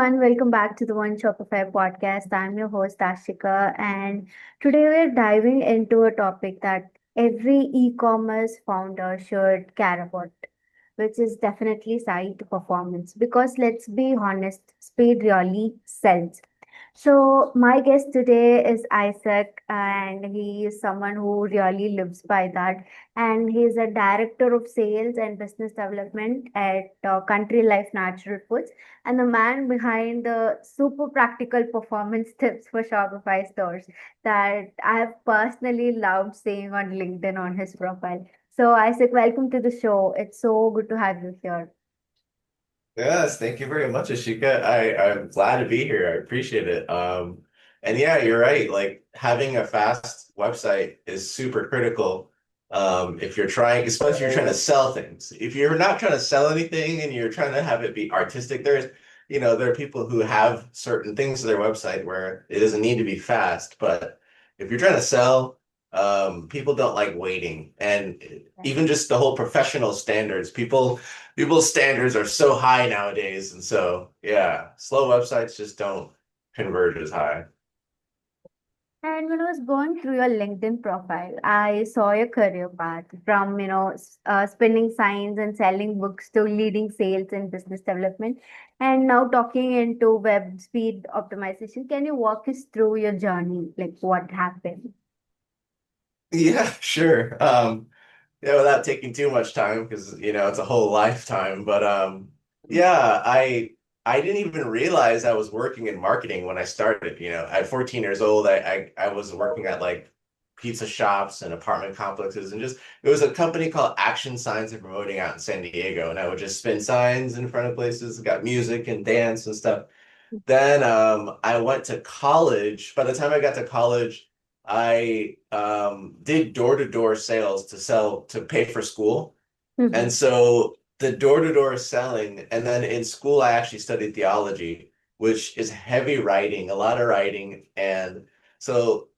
everyone, welcome back to the One Shopify Podcast. I'm your host Aashika, and today we're diving into a topic that every e-commerce founder should care about, which is definitely site performance. Because let's be honest, speed really sells. So, my guest today is Isaac, and he is someone who really lives by that. And he's a director of sales and business development at Country Life Natural Foods, and the man behind the super practical performance tips for Shopify stores that I have personally loved seeing on LinkedIn on his profile. So, Isaac, welcome to the show. It's so good to have you here. Yes, thank you very much, Ashika. I'm glad to be here. I appreciate it. And yeah, you're right. Like having a fast website is super critical. If you're trying, especially if you're trying to sell things. If you're not trying to sell anything and you're trying to have it be artistic, there are people who have certain things to their website where it doesn't need to be fast. But if you're trying to sell, people don't like waiting. And even just the whole professional standards, people's standards are so high nowadays. And so, yeah, slow websites just don't convert as high. And when I was going through your LinkedIn profile, I saw your career path from, spinning signs and selling books to leading sales and business development, and now talking into web speed optimization. Can you walk us through your journey? Like what happened? Yeah, sure. Yeah, without taking too much time because it's a whole lifetime. But yeah, I didn't even realize I was working in marketing when I started. At 14 years old, I was working at like pizza shops and apartment complexes, and just it was a company called Action Signs and Promoting out in San Diego, and I would just spin signs in front of places, got music and dance and stuff. Then I went to college. By the time I got to college, I did door-to-door sales to pay for school. And Mhm. so the door-to-door selling, and then in school I actually studied theology, which is heavy writing, a lot of writing. And so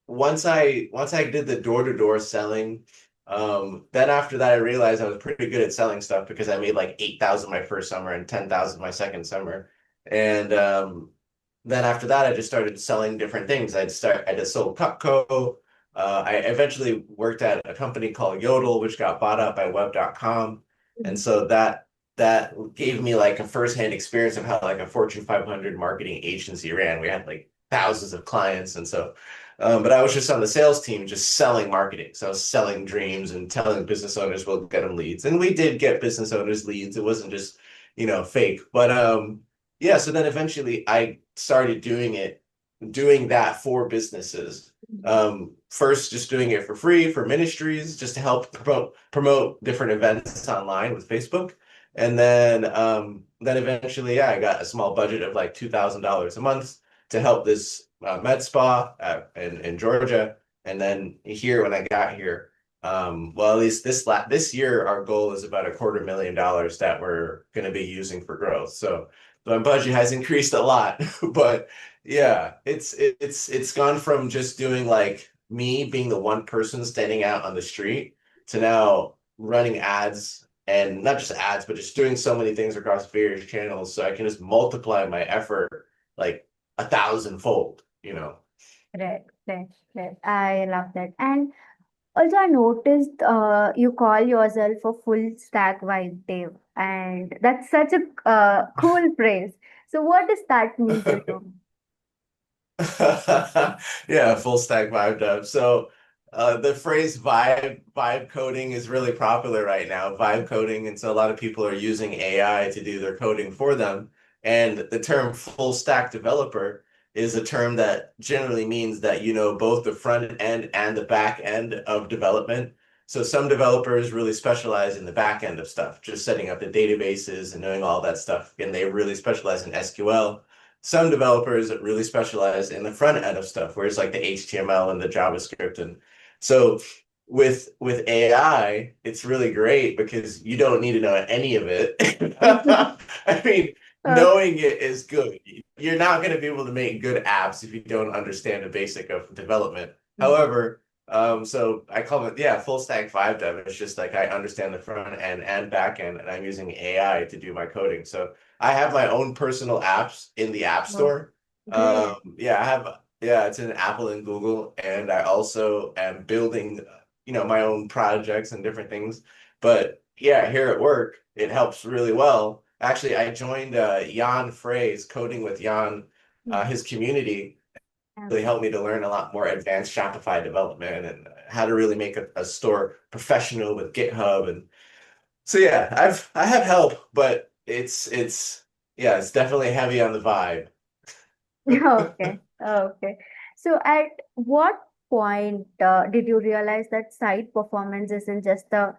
once I did the door-to-door selling, then after that I realized I was pretty good at selling stuff because I made like 8,000 my first summer and 10,000 my second summer. And then after that, I just started selling different things. I just sold Cutco. I eventually worked at a company called Yodel, which got bought up by Web.com. And so that gave me like a firsthand experience of how like a Fortune 500 marketing agency ran. We had like thousands of clients. And so, but I was just on the sales team, just selling marketing. So I was selling dreams and telling business owners we'll get them leads. And we did get business owners leads. It wasn't just, fake. But yeah, so then eventually I started doing that for businesses. First, just doing it for free for ministries, just to help promote different events online with Facebook. And then eventually, yeah, I got a small budget of like $2,000 a month to help this med spa in Georgia. And then here, when I got here, well, at least this year, our goal is about $250,000 that we're going to be using for growth. So my budget has increased a lot, but yeah, it's gone from just doing like me being the one person standing out on the street to now running ads, and not just ads, but just doing so many things across various channels so I can just multiply my effort like 1,000-fold. Right, right, right. I love that. And also, I noticed you call yourself a full stack vibe Dave, and that's such a cool phrase. So, what does that mean to you? Yeah, full stack vibe dev. So the phrase vibe coding is really popular right now, vibe coding. And so a lot of people are using AI to do their coding for them. And the term full stack developer is a term that generally means that you know both the front end and the back end of development. So some developers really specialize in the back end of stuff, just setting up the databases and knowing all that stuff. And they really specialize in SQL. Some developers really specialize in the front end of stuff, where it's like the HTML and the JavaScript. And so with AI, it's really great because you don't need to know any of it. I mean, Uh, knowing it is good. You're not going to be able to make good apps if you don't understand the basic of development. However, So I call it, yeah, full stack vibe dev. It's just like I understand the front end and back end, and I'm using AI to do my coding. So I have my own personal apps in the App Oh, Store. great. Yeah, I have, yeah, it's in Apple and Google, and I also am building, my own projects and different things. But yeah, here at work, it helps really well. Actually, I joined Jan Frey's Coding with Jan, Mhm. his community really Okay. helped me to learn a lot more advanced Shopify development and how to really make a store professional with GitHub. And so yeah, I have help, but it's yeah, it's definitely heavy on the vibe. Okay. Okay. So at what point did you realize that site performance isn't just a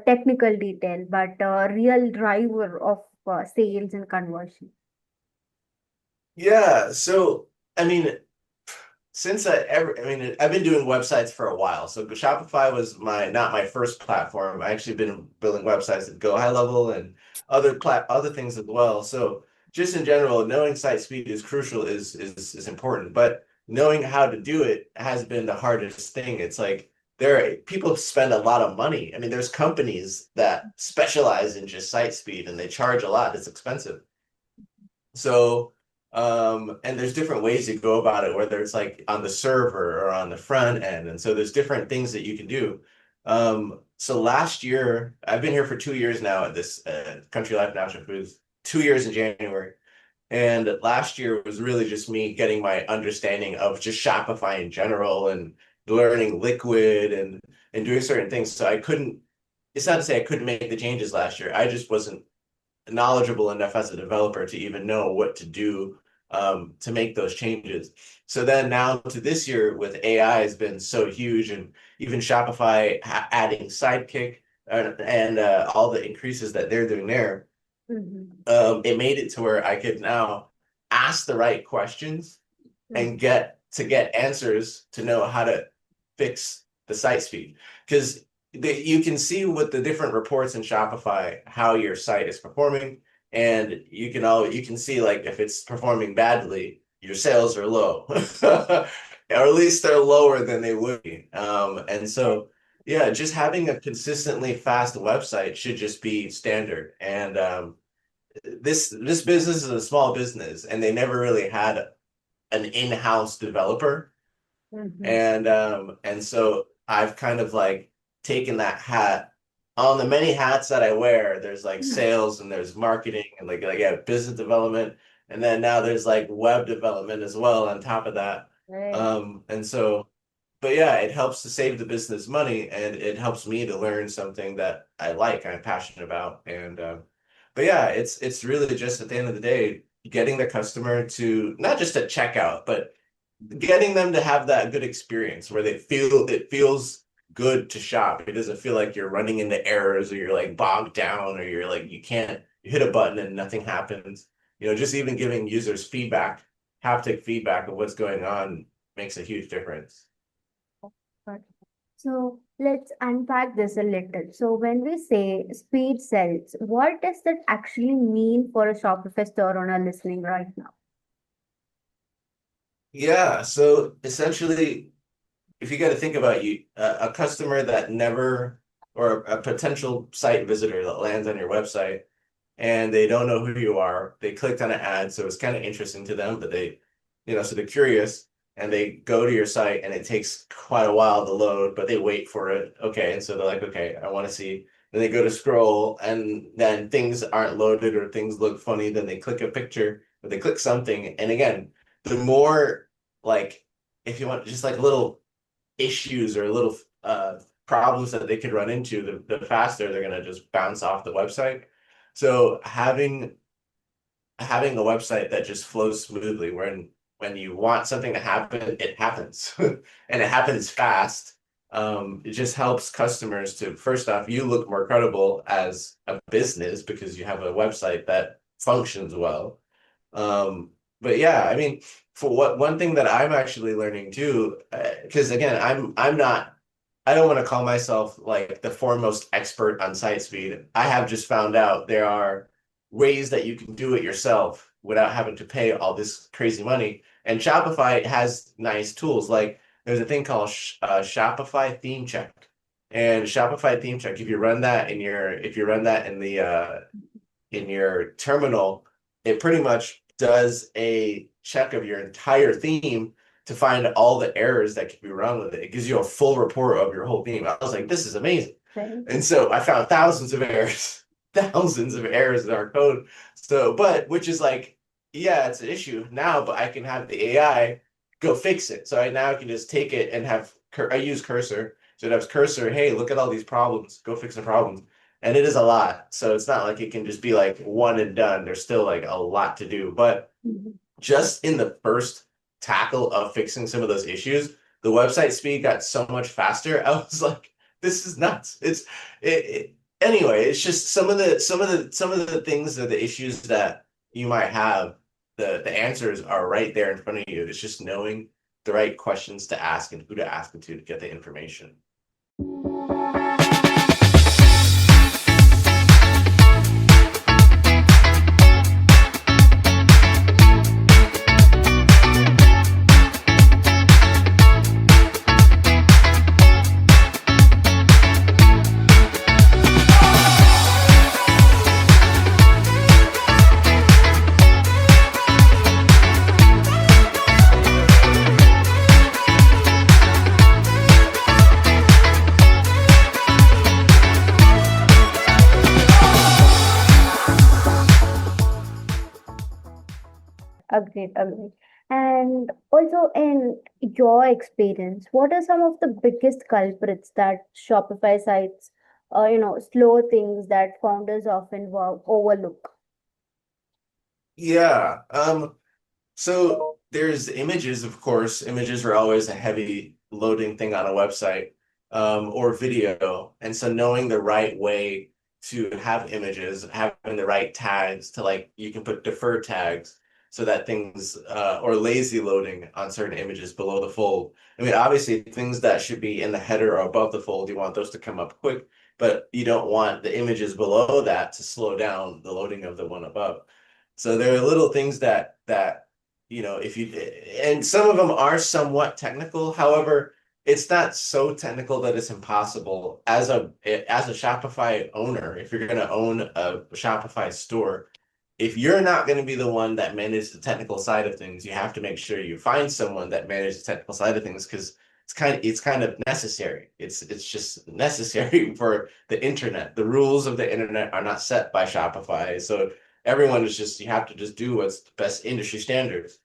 technical detail, but a real driver of sales and conversion? Yeah, so I mean, I mean, I've been doing websites for a while. So Shopify was my not my first platform. I actually been building websites that go high level and other things as well. So just in general, knowing site speed is crucial is important, but knowing how to do it has been the hardest thing. It's like people spend a lot of money. I mean, there's companies that specialize in just site speed and they charge a lot. It's expensive. So, and there's different ways to go about it, whether it's like on the server or on the front end. And so there's different things that you can do. So last year, I've been here for 2 years now at this Country Life Natural Foods, 2 years in January. And last year was really just me getting my understanding of just Shopify in general and learning Liquid and doing certain things. So it's not to say I couldn't make the changes last year. I just wasn't knowledgeable enough as a developer to even know what to do to make those changes. So then now to this year with AI has been so huge, and even Shopify adding Sidekick and all the increases that they're doing there, Mhm. it made it to where I could now ask the right questions and Mhm. get answers to know how to fix the site speed. Because you can see with the different reports in Shopify how your site is performing, and you can see like if it's performing badly, your sales are low, or at least they're lower than they would be. And so yeah, just having a consistently fast website should just be standard. And this business is a small business, and they never really had an in-house developer. Mhm. And so I've kind of like taken that hat on the many hats that I wear. There's like Mhm. sales and there's marketing and like yeah, business development. And then now there's like web development as well on top of that. Right. And so but yeah, it helps to save the business money and it helps me to learn something that I like, I'm passionate about. And but yeah, it's really just at the end of the day, getting the customer to not just a checkout, but getting them to have that good experience where it feels good to shop. It doesn't feel like you're running into errors or you're like bogged down or you're like you hit a button and nothing happens. Just even giving users haptic feedback of what's going on makes a huge difference. Got So let's unpack this a little. So when we say speed sells, what does that actually mean for a Shopify store owner listening right now? Yeah, so essentially, if you got to think about a customer that never, or a potential site visitor that lands on your website and they don't know who you are. They clicked on an ad, so it's kind of interesting to them, but so they're curious and they go to your site and it takes quite a while to load, but they wait for it. Okay. And so they're like, okay, I want to see. Then they go to scroll and then things aren't loaded or things look funny. Then they click a picture or they click something. And again, the more like, if you want just like little issues or little problems that they could run into, the faster they're gonna just bounce off the website. So having a website that just flows smoothly, when you want something to happen, it happens, and it happens fast. It just helps customers to first off, you look more credible as a business because you have a website that functions well. But yeah, I mean, for what one thing that I'm actually learning too, because again, I don't want to call myself like the foremost expert on site speed. I have just found out there are ways that you can do it yourself without having to pay all this crazy money. And Shopify has nice tools. Like there's a thing called Shopify theme check. And Shopify theme check, if you run that if you run that in your terminal, it pretty much does a check of your entire theme to find all the errors that could be wrong with it. It gives you a full report of your whole theme. I was like, this is amazing. Right. And so I found thousands of errors, thousands of errors in our code. So, but which is like, yeah, it's an issue now, but I can have the AI go fix it. So I now can just take it and I use Cursor. So it has Cursor, hey, look at all these problems, go fix the problems. And it is a lot. So it's not like it can just be like one and done. There's still like a lot to do. But Mhm. just in the first tackle of fixing some of those issues, the website speed got so much faster. I was like, this is nuts. Anyway, it's just some of the things or the issues that you might have, the answers are right there in front of you. It's just knowing the right questions to ask and who to ask them to get the information. Agreed, agreed. And also, in your experience, what are some of the biggest culprits that Shopify sites, slow things that founders often overlook? Yeah. So there's images, of course. Images are always a heavy loading thing on a website, or video. And so knowing the right way to have images, having the right tags to like you can put defer tags so that things or lazy loading on certain images below the fold. I mean, obviously things that should be in the header or above the fold, you want those to come up quick, but you don't want the images below that to slow down the loading of the one above. So there are little things that if you and some of them are somewhat technical. However, it's not so technical that it's impossible. As a Shopify owner, if you're going to own a Shopify store, if you're not going to be the one that manages the technical side of things, you have to make sure you find someone that manages the technical side of things because it's kind of necessary. It's just necessary for the internet. The rules of the internet are not set by Shopify, so everyone is just you have to just do what's the best industry standards.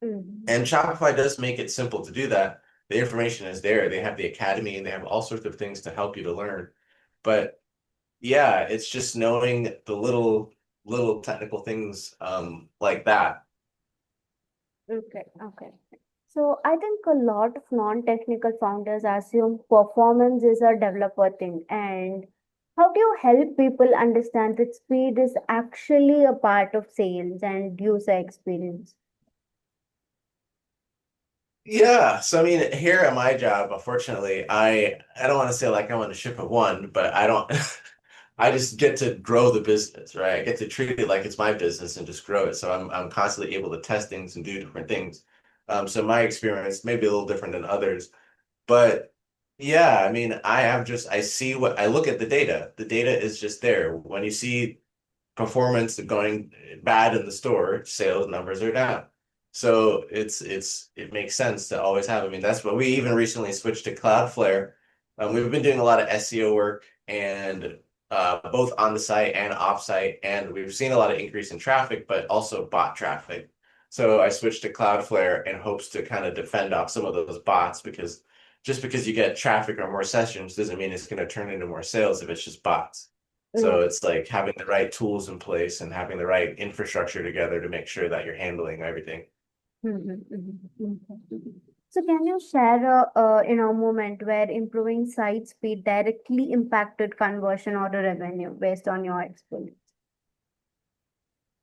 Mhm. And Shopify does make it simple to do that. The information is there. They have the academy and they have all sorts of things to help you to learn. But yeah, it's just knowing the little technical things like that. Okay, okay. So I think a lot of non-technical founders assume performance is a developer thing. And how do you help people understand that speed is actually a part of sales and user experience? Yeah, so I mean, here at my job, unfortunately, I don't want to say like I'm on a ship of one, but I don't I just get to grow the business, right? I get to treat it like it's my business and just grow it. So I'm constantly able to test things and do different things. So my experience may be a little different than others, but yeah, I mean, I see what I look at the data. The data is just there. When you see performance going bad in the store, sales numbers are down. So it makes sense to always have. I mean, that's what we even recently switched to Cloudflare. We've been doing a lot of SEO work and both on the site and off site, and we've seen a lot of increase in traffic, but also bot traffic. So I switched to Cloudflare in hopes to kind of defend off some of those bots because just because you get traffic or more sessions doesn't mean it's going to turn into more sales if it's just bots. So Mm. it's like having the right tools in place and having the right infrastructure together to make sure that you're handling everything. Mhm, mhm, mhm. So can you share a moment where improving site speed directly impacted conversion or the revenue based on your experience?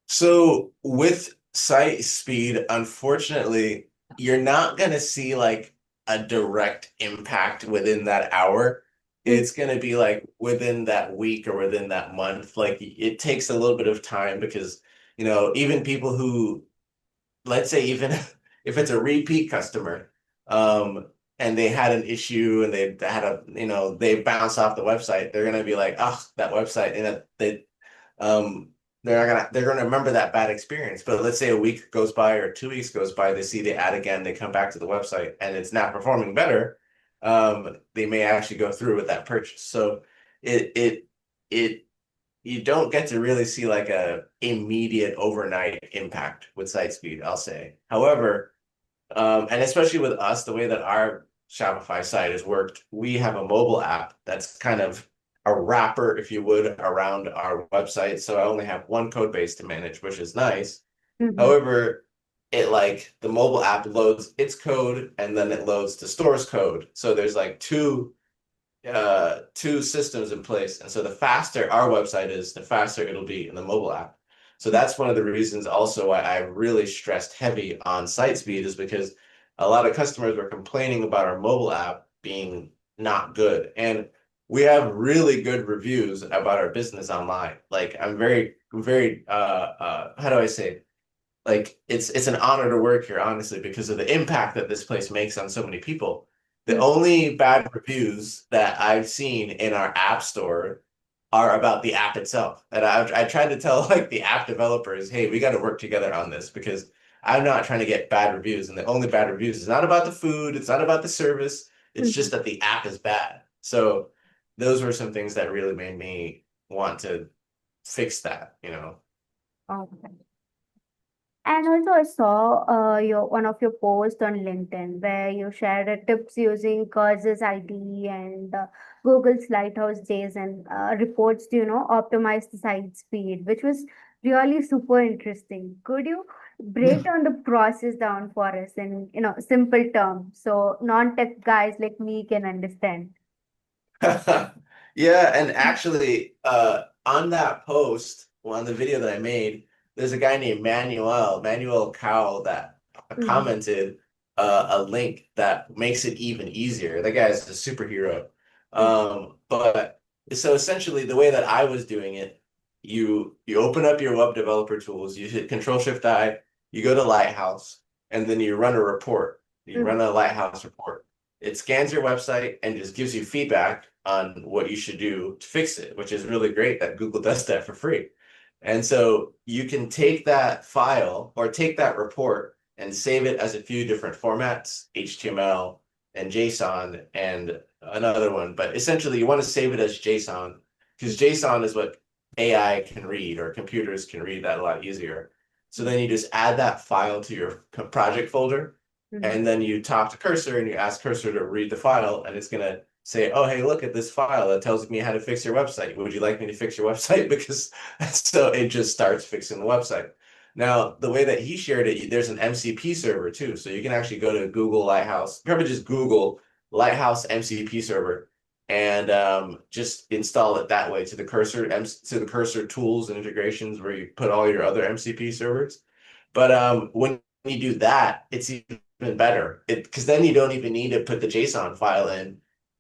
So with site speed, unfortunately, you're not going to see like a direct impact within that hour. Mm. It's going to be like within that week or within that month. Like it takes a little bit of time because, even people who let's say even if it's a repeat customer, um, and they had an issue and they had they bounced off the website, they're gonna be like, oh, that website, and um they're gonna remember that bad experience. But let's say a week goes by or 2 weeks goes by, they see the ad again, they come back to the website and it's not performing better, they may actually go through with that purchase. So it it it you don't get to really see like a immediate overnight impact with site speed, I'll say. However, and especially with us, the way that our Shopify site has worked, we have a mobile app that's kind of a wrapper, if you would, around our website. So I only have one code base to manage, which is nice. Mm-hmm. However, it like the mobile app loads its code and then it loads the store's code. So there's like two systems in place. And so the faster our website is, the faster it'll be in the mobile app. So that's one of the reasons also why I really stressed heavy on site speed, is because a lot of customers were complaining about our mobile app being not good. And we have really good reviews about our business online. Like I'm very how do I say? Like it's an honor to work here, honestly, because of the impact that this place makes on so many people. The only bad reviews that I've seen in our app store are about the app itself. And I tried to tell like the app developers, hey, we got to work together on this, because I'm not trying to get bad reviews. And the only bad reviews is not about the food, it's not about the service, it's Mm-hmm. just that the app is bad. So those were some things that really made me want to fix that. Okay. And also, I saw your one of your posts on LinkedIn where you shared tips using Cursor's ID and Google's Lighthouse JSON reports to optimize the site speed, which was really super interesting. Could you break down the process down for us in simple terms so non-tech guys like me can understand? Yeah, and actually, on that post, well, on the video that I made, there's a guy named Manuel Cowell, that Mm-hmm. commented a link that makes it even easier. That guy's a superhero. Mm-hmm. But so essentially, the way that I was doing it, you open up your web developer tools, you hit Control Shift I, you go to Lighthouse, and then you run a report. You run a Lighthouse report. It scans your website and just gives you feedback on what you should do to fix it, which is really great that Google does that for free. And so you can take that file or take that report and save it as a few different formats, HTML and JSON and another one. But essentially, you want to save it as JSON, because JSON is what AI can read, or computers can read that a lot easier. So then you just add that file to your project folder, Mm-hmm. and then you talk to Cursor and you ask Cursor to read the file, and it's going to say, oh, hey, look at this file that tells me how to fix your website. Would you like me to fix your website? Because so it just starts fixing the website. Now, the way that he shared it, there's an MCP server too. So you can actually go to Google Lighthouse, probably just Google Lighthouse MCP server, and just install it that way to the Cursor tools and integrations where you put all your other MCP servers. But when you do that, it's even better, because then you don't even need to put the JSON file in.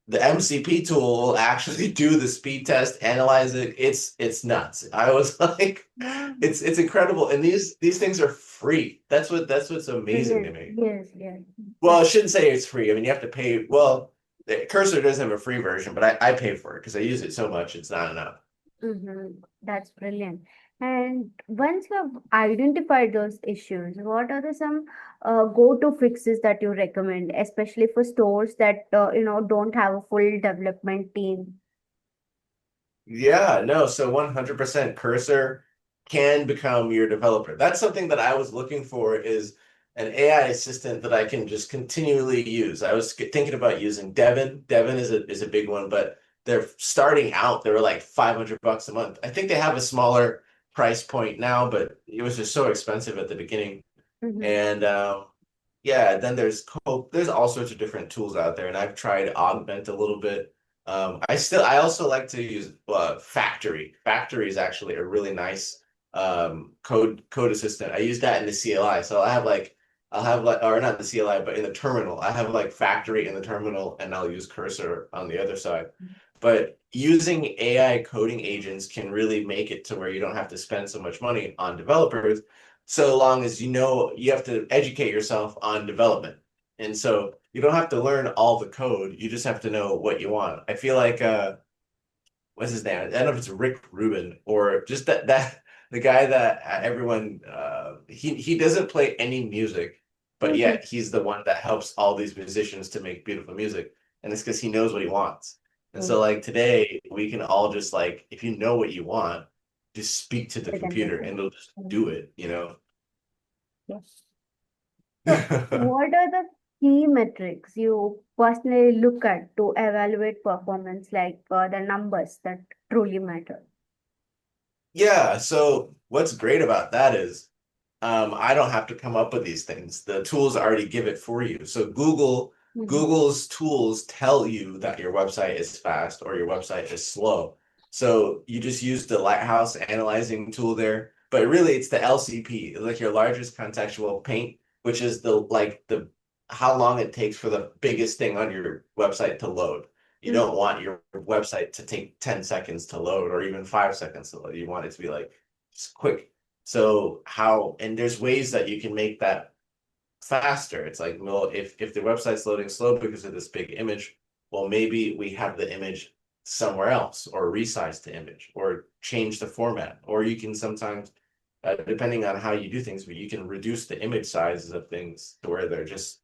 The MCP tool will actually do the speed test, analyze it. It's nuts. I was like, Wow. it's incredible. And these things are free. That's what's amazing Yes, to me. yes, yes. Well, I shouldn't say it's free. I mean, you have to pay. Well, Cursor does have a free version, but I pay for it because I use it so much. It's not enough. Mm-hmm. That's brilliant. And once you have identified those issues, what are some go-to fixes that you recommend, especially for stores that don't have a full development team? Yeah, no, so 100% Cursor can become your developer. That's something that I was looking for, is an AI assistant that I can just continually use. I was thinking about using Devin. Devin is a big one, but they're starting out. They were like $500 a month. I think they have a smaller price point now, but it was just so expensive at the beginning. Mm-hmm. And yeah, then there's all sorts of different tools out there, and I've tried Augment a little bit. I also like to use Factory. Factory is actually a really nice code assistant. I use that in the CLI. So I'll have like, or not the CLI, but in the terminal. I have like Factory in the terminal, and I'll use Cursor on the other side. But using AI coding agents can really make it to where you don't have to spend so much money on developers, so long as you have to educate yourself on development. And so you don't have to learn all the code. You just have to know what you want. I feel like what's his name? I don't know if it's Rick Rubin or just that the guy that everyone he doesn't play any music, but Mhm. yet he's the one that helps all these musicians to make beautiful music. And it's because he knows what he wants. And so So like today we can all just like if you know what you want, just speak to the they can do computer that. and it'll just Mhm. do it, you know? Yes. So, what are the key metrics you personally look at to evaluate performance, like the numbers that truly matter? Yeah, so what's great about that is I don't have to come up with these things. The tools already give it for you. So Mhm. Google's tools tell you that your website is fast or your website is slow. So you just use the Lighthouse analyzing tool there, but really it's the LCP, like your largest contextual paint, which is the how long it takes for the biggest thing on your website to load. You Mm. don't want your website to take 10 seconds to load or even 5 seconds to load. You want it to be like just quick. So and there's ways that you can make that faster. It's like, well, if the website's loading slow because of this big image, well, maybe we have the image somewhere else or resize the image or change the format. Or you can sometimes, depending on how you do things, but you can reduce the image sizes of things to where they're just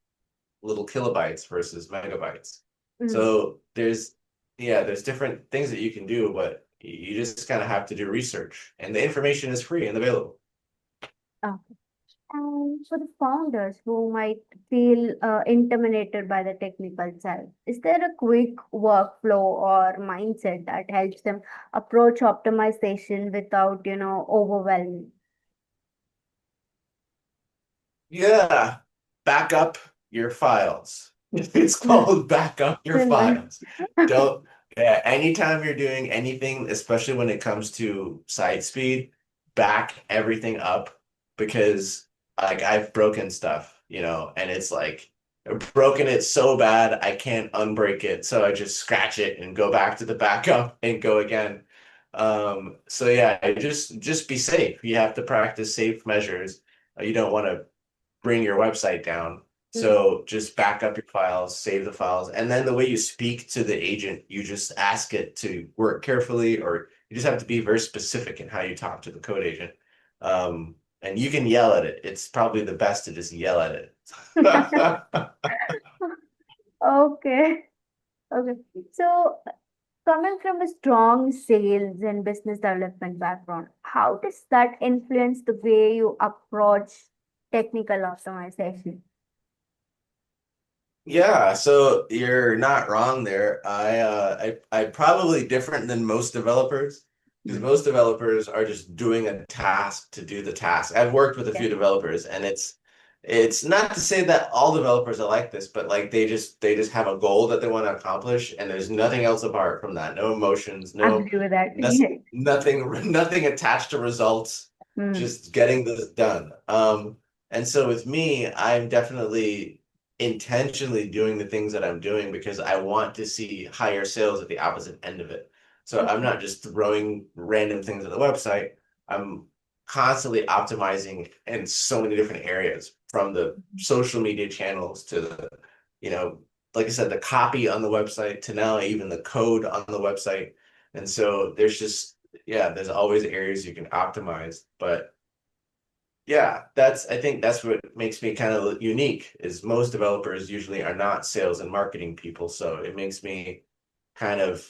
little kilobytes versus megabytes. Mm. So there's different things that you can do, but you just kind of have to do research and the information is free and available. Okay. And for the founders who might feel intimidated by the technical side, is there a quick workflow or mindset that helps them approach optimization without, overwhelming? Yeah, back up your files. It's called back up your Simple. files. Don't, yeah, anytime you're doing anything, especially when it comes to site speed, back everything up because like I've broken stuff, and it's like I've broken it so bad I can't unbreak it. So I just scratch it and go back to the backup and go again. So yeah, just be safe. You have to practice safe measures. You don't want to bring your website down. Mm. So just back up your files, save the files, and then the way you speak to the agent, you just ask it to work carefully, or you just have to be very specific in how you talk to the code agent. And you can yell at it. It's probably the best to just yell at it. Okay. Okay. So, coming from a strong sales and business development background, how does that influence the way you approach technical optimization? Yeah, so you're not wrong there. I'm probably different than most developers because Mm. most developers are just doing a task to do the task. I've worked with a Yeah. few developers and it's not to say that all developers are like this, but like they just have a goal that they want to accomplish and there's nothing else apart from that. No emotions, Agree with that. nothing attached to results, Mm. just getting this done. And so with me, I'm definitely intentionally doing the things that I'm doing because I want to see higher sales at the opposite end of it. So I'm Okay. not just throwing random things at the website. I'm constantly optimizing in so many different areas, from the social media channels to you know, like I said, the copy on the website to now even the code on the website. And so there's always areas you can optimize, but yeah, I think that's what makes me kind of unique is most developers usually are not sales and marketing people. So it makes me kind of,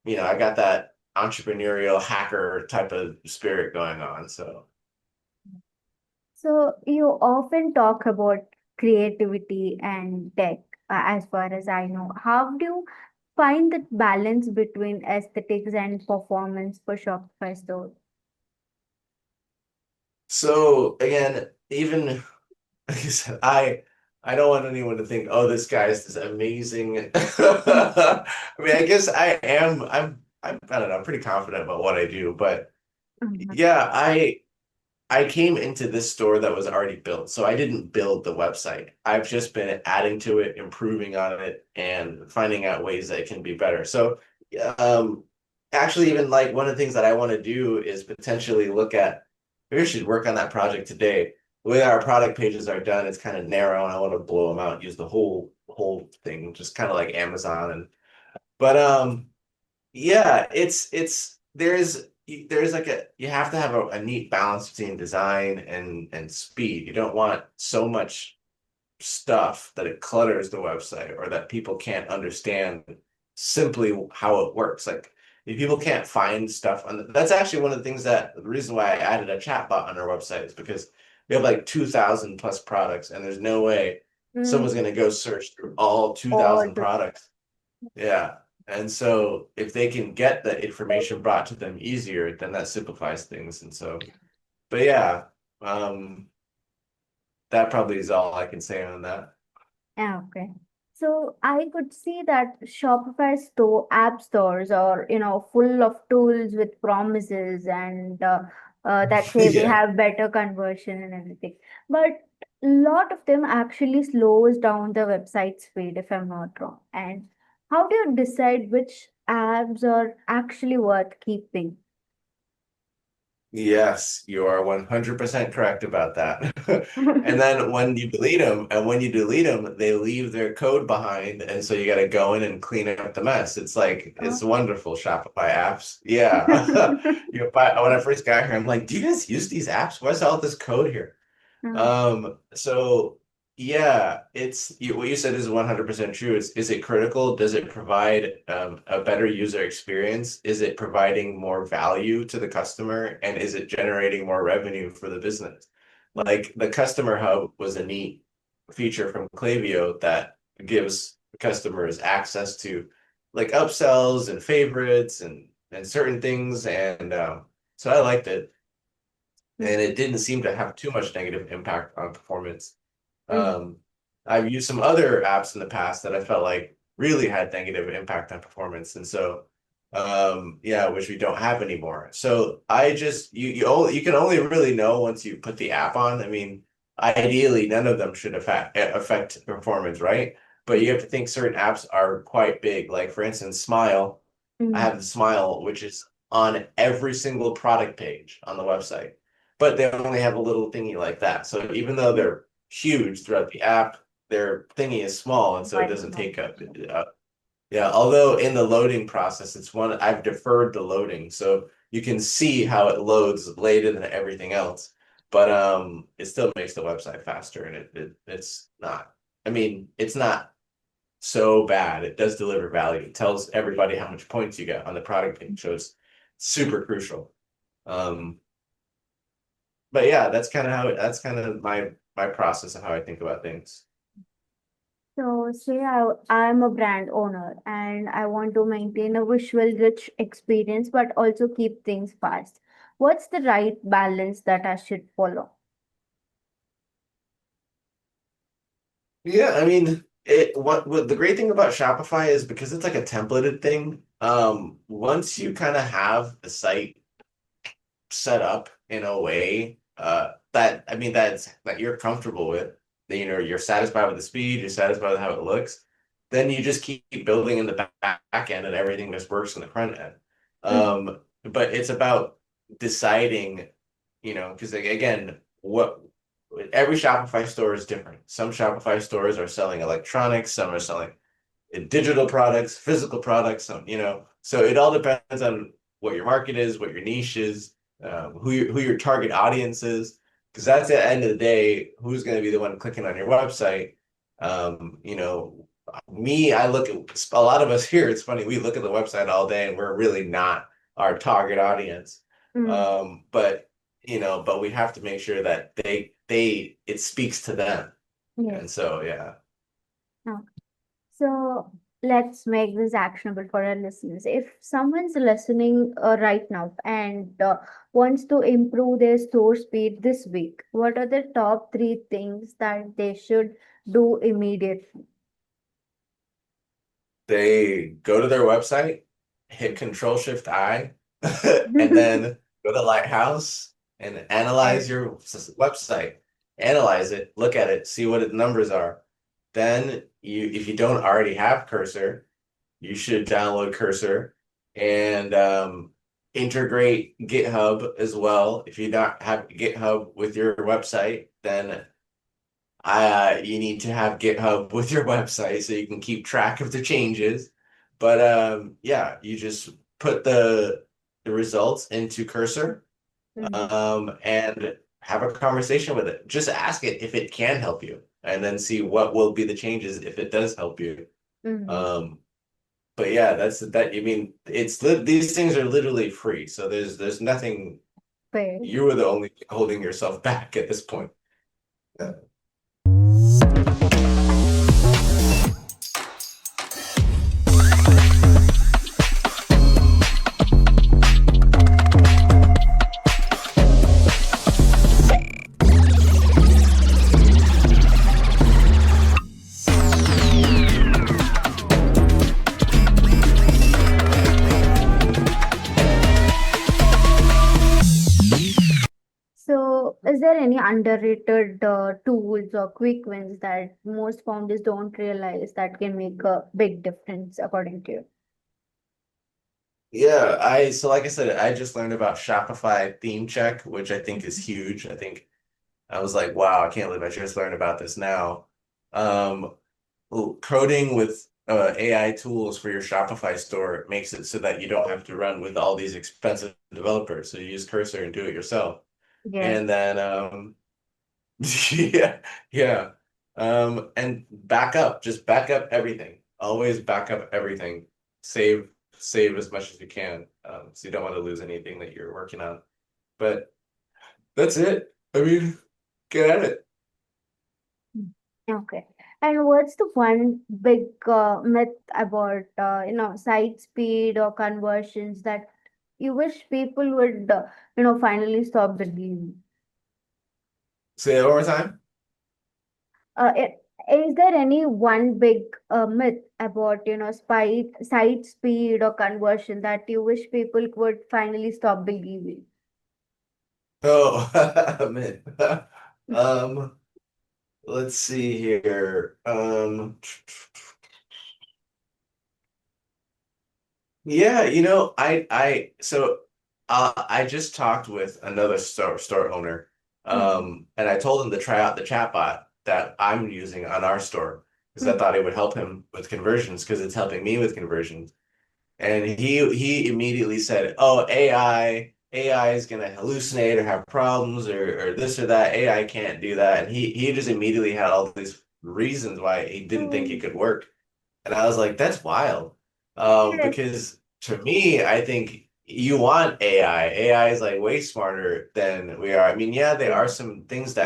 I got that entrepreneurial hacker type of spirit going on. So So you often talk about creativity and tech, as far as I know. How do you find that balance between aesthetics and performance for Shopify store? so again, even like I said, I don't want anyone to think, oh, this guy is this amazing. I mean, I guess I am. I don't know. I'm pretty confident about what I do, but Mhm. yeah, I came into this store that was already built, so I didn't build the website. I've just been adding to it, improving on it, and finding out ways that it can be better. So, um, actually, even like one of the things that I want to do is potentially look at, maybe I should work on that project today. The way our product pages are done, it's kind of narrow, and I want to blow them out, use the whole whole thing, just kind of like Amazon. And but yeah, it's there's like a you have to have a neat balance between design and speed. You don't want so much stuff that it clutters the website or that people can't understand simply how it works. Like if people can't find stuff on that's actually one of the things that the reason why I added a chatbot on our website is because we have like 2,000 plus products and there's no way someone's Mm. going to go search through all All 2,000 the products. Yeah. And so if they can get the information brought to them easier, then that simplifies things. And so, but yeah, um, that probably is all I can say on that. Yeah, okay. So I could see that Shopify store app stores are, full of tools with promises and that say we Yeah. have better conversion and everything. But a lot of them actually slows down the website speed, if I'm not wrong. And how do you decide which apps are actually worth keeping? Yes, you are 100% correct about that. And then when you delete them, they leave their code behind. And so you got to go in and clean up the mess. It's Oh. wonderful, Shopify apps. Yeah. When I first got here, I'm like, do you guys use these apps? What's all this code here? Oh. So yeah, what you said is 100% true. Is it critical? Does it provide a better user experience? Is it providing more value to the customer? And is it generating more revenue for the business? Like the customer hub was a neat feature from Klaviyo that gives customers access to like upsells and favorites and certain things. And so I liked it and it didn't seem to have too much negative impact on performance. Mm. Um, I've used some other apps in the past that I felt like really had negative impact on performance, and so yeah, which we don't have anymore. So I just you can only really know once you put the app on. I mean, ideally, none of them should affect performance, right? But you have to think certain apps are quite big. Like for instance, Smile. I Mm. have the Smile, which is on every single product page on the website, but they only have a little thingy like that. So even though they're huge throughout the app, their thingy is small, and so it Very doesn't small. take up. Yeah, although in the loading process, I've deferred the loading, so you can see how it loads later than everything else. But it still makes the website faster, and it's not. I mean, it's not so bad. It does deliver value. It tells everybody how much points you get on the product page, so it's super crucial. Um, but yeah, that's kind of my process of how I think about things. So, say I'm a brand owner and I want to maintain a visual rich experience but also keep things fast. What's the right balance that I should follow? Yeah, I mean, what the great thing about Shopify is because it's like a templated thing. Once you kind of have the site set up in a way that I mean that you're comfortable with, that you're satisfied with the speed, you're satisfied with how it looks, then you just keep building in the back end and everything just works in the front end. Mm. But it's about deciding, because again, what every Shopify store is different. Some Shopify stores are selling electronics, some are selling digital products, physical products, so it all depends on what your market is, what your niche is, who your target audience is, because that's at the end of the day, who's going to be the one clicking on your website. I look at a lot of us here. It's funny, we look at the website all day, and we're really not our target audience. Mm. But we have to make sure that it speaks to them, and Yes. so yeah. Okay. So let's make this actionable for our listeners. If someone's listening right now and wants to improve their store speed this week, what are the top three things that they should do immediately? They go to their website, hit Control Shift I, and then go to Lighthouse and analyze Yes. your website. Analyze it, look at it, see what its numbers are. Then if you don't already have Cursor, you should download Cursor and integrate GitHub as well. If you don't have GitHub with your website, then You need to have GitHub with your website so you can keep track of the changes. But yeah, you just put the results into Cursor Mm-hmm. and have a conversation with it. Just ask it if it can help you, and then see what will be the changes if it does help you. Mm-hmm. Um, but yeah, that's that. I mean, these things are literally free, so there's nothing. Fair. You are the only holding yourself back at this point. Yeah. So, is there any underrated tools or quick wins that most founders don't realize that can make a big difference, according to you? Yeah, so like I said, I just learned about Shopify theme check, which I think is huge. I think I was like, wow, I can't believe I just learned about this now. Um, Coding with AI tools for your Shopify store makes it so that you don't have to run with all these expensive developers. So you use Cursor and do it yourself. Yes. And then yeah, yeah. And just back up everything. Always back up everything. Save as much as you can. So you don't want to lose anything that you're working on. But that's it. I mean, get at it. Mm. Okay. And what's the one big myth about site speed or conversions that you wish people would finally stop believing? Say it one more time. Is there any one big myth about site speed or conversion that you wish people would finally stop believing? Oh, man. Um, let's see here. Yeah, I just talked with another store owner, Mhm. and I told him to try out the chatbot that I'm using on our store because I Mhm. thought it would help him with conversions because it's helping me with conversions. And he immediately said, "Oh, AI is gonna hallucinate or have problems or this or that. AI can't do that." And he just immediately had all these reasons why he didn't think it Mm. could work. And I was like, that's wild. Yes. Because to me, I think you want AI. AI is like way smarter than we are. I mean, yeah, there Yes. are some things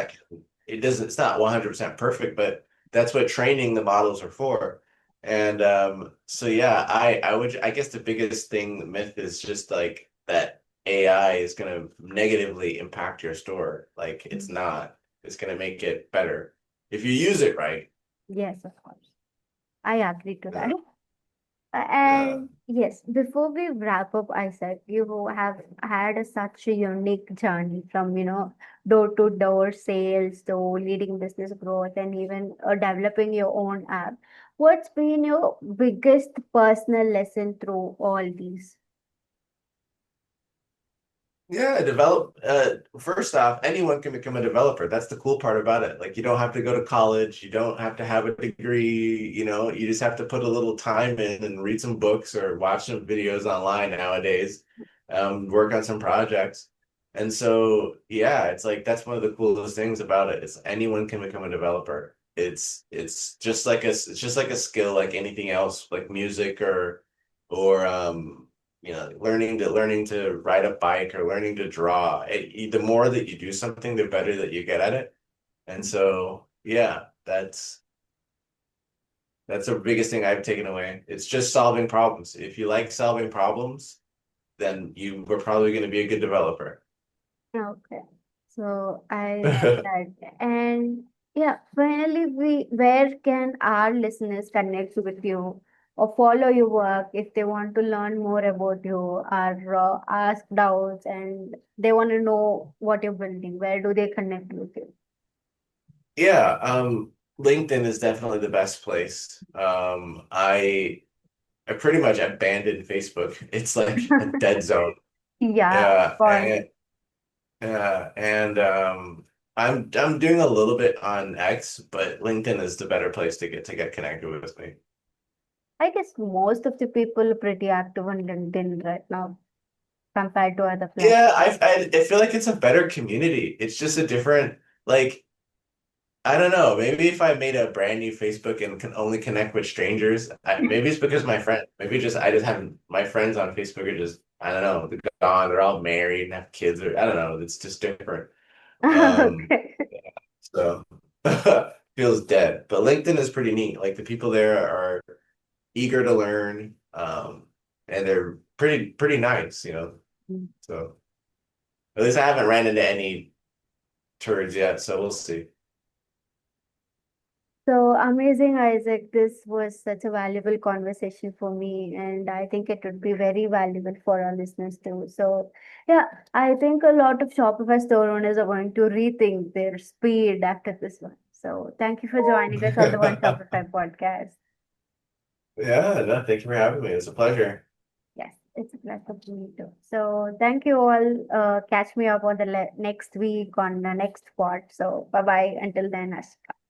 it's not 100% perfect, but that's what training the models are for. And so yeah, I guess the biggest thing, the myth is just like that AI is gonna negatively impact your store. Like it's not. It's gonna make it better if you use it right. Yes, of course. I agree to that. Yeah. Yeah. And yes, before we wrap up, Isaac, you have had such a unique journey from, door to door sales to leading business growth and even developing your own app. What's been your biggest personal lesson through all these? Yeah, first off, anyone can become a developer. That's the cool part about it. Like you don't have to go to college, you don't have to have a degree, you just have to put a little time in and read some books or watch some videos online nowadays, work on some projects. And so, yeah, it's like that's one of the coolest things about it. Is anyone can become a developer. It's just like a skill like anything else, like music or learning to ride a bike or learning to draw. The more that you do something, the better that you get at it. And so, yeah, that's the biggest thing I've taken away. It's just solving problems. If you like solving problems, then you were probably going to be a good developer. Okay. So I like that. And yeah, finally, where can our listeners connect with you or follow your work if they want to learn more about you or ask doubts and they want to know what you're building? Where do they connect with you? Yeah, LinkedIn is definitely the best place. I pretty much abandoned Facebook. It's like a dead zone. Yeah, of Yeah, course. and I'm doing a little bit on X, but LinkedIn is the better place to get connected with me. I guess most of the people are pretty active on LinkedIn right now compared to other Yeah, platforms. I feel like it's a better community. It's just a different like I don't know. Maybe if I made a brand new Facebook and can only connect with strangers, maybe it's because my friend. Maybe just I just have my friends on Facebook are just I don't know. They're gone. They're all married and have kids, or I don't know. It's just different. Um, Okay. so feels dead. But LinkedIn is pretty neat. Like the people there are eager to learn, and they're pretty nice. So at least I haven't ran into any turds yet. So we'll see. So amazing, Isaac. This was such a valuable conversation for me, and I think it would be very valuable for our listeners too. So, yeah, I think a lot of Shopify store owners are going to rethink their speed after this one. So, thank you for joining us on the One Shopify podcast. Yeah, no, thank you for having me. It's a pleasure. Yes, it's a pleasure for me too. So, thank you all. Catch me up on the next week on the next pod. So, bye bye. Until then, Ashika.